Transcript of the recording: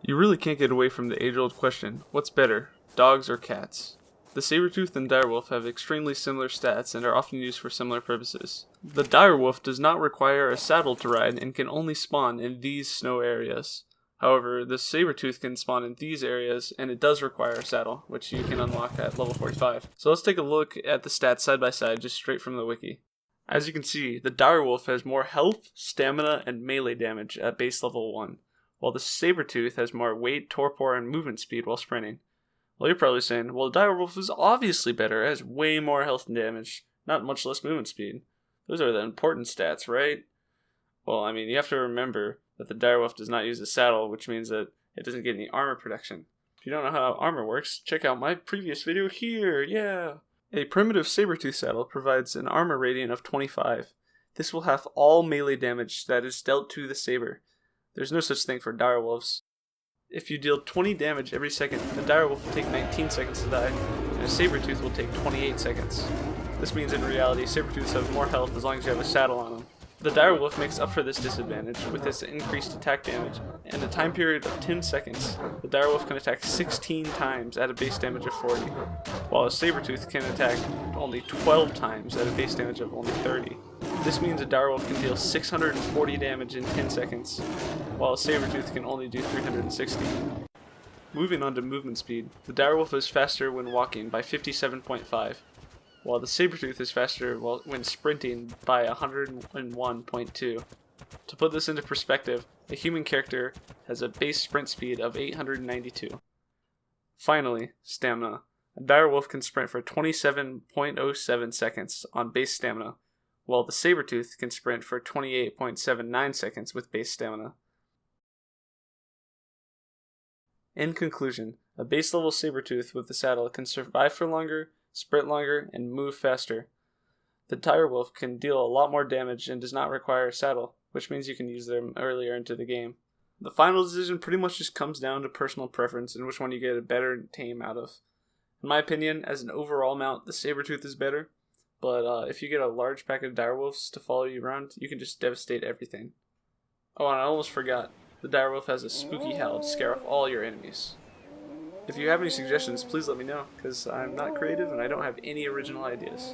You really can't get away from the age-old question, what's better, dogs or cats? The Sabertooth and Direwolf have extremely similar stats and are often used for similar purposes. The Direwolf does not require a saddle to ride and can only spawn in these snow areas. However, the Sabertooth can spawn in these areas, and it does require a saddle, which you can unlock at level 45. So let's take a look at the stats side by side, just straight from the wiki. As you can see, the Direwolf has more health, stamina, and melee damage at base level 1, while the Sabertooth has more weight, torpor, and movement speed while sprinting. Well, you're probably saying, well, the Direwolf is obviously better, it has way more health and damage, not much less movement speed. Those are the important stats, right? Well, I mean, you have to remember that the Direwolf does not use a saddle, which means that it doesn't get any armor protection. If you don't know how armor works, check out my previous video here, yeah! A primitive Sabertooth saddle provides an armor rating of 25. This will have all melee damage that is dealt to the saber. There's no such thing for Direwolves. If you deal 20 damage every second, the Direwolf will take 19 seconds to die, and a Sabertooth will take 28 seconds. This means in reality, Sabertooths have more health as long as you have a saddle on them. The Direwolf makes up for this disadvantage with its increased attack damage. In a time period of 10 seconds, the Direwolf can attack 16 times at a base damage of 40, while a Sabertooth can attack only 12 times at a base damage of only 30. This means a Direwolf can deal 640 damage in 10 seconds, while a Sabertooth can only do 360. Moving on to movement speed, the Direwolf is faster when walking by 57.5. while the Sabertooth is faster when sprinting by 101.2. To put this into perspective, a human character has a base sprint speed of 892. Finally, stamina. A Direwolf can sprint for 27.07 seconds on base stamina, while the Sabertooth can sprint for 28.79 seconds with base stamina. In conclusion, a base level Sabertooth with the saddle can survive for longer, sprint longer, and move faster. The Direwolf can deal a lot more damage and does not require a saddle, which means you can use them earlier into the game. The final decision pretty much just comes down to personal preference and which one you get a better tame out of. In my opinion, as an overall mount, the Sabertooth is better, but if you get a large pack of Direwolves to follow you around, you can just devastate everything. Oh, and I almost forgot, the Direwolf has a spooky howl to scare off all your enemies. If you have any suggestions, please let me know, because I'm not creative and I don't have any original ideas.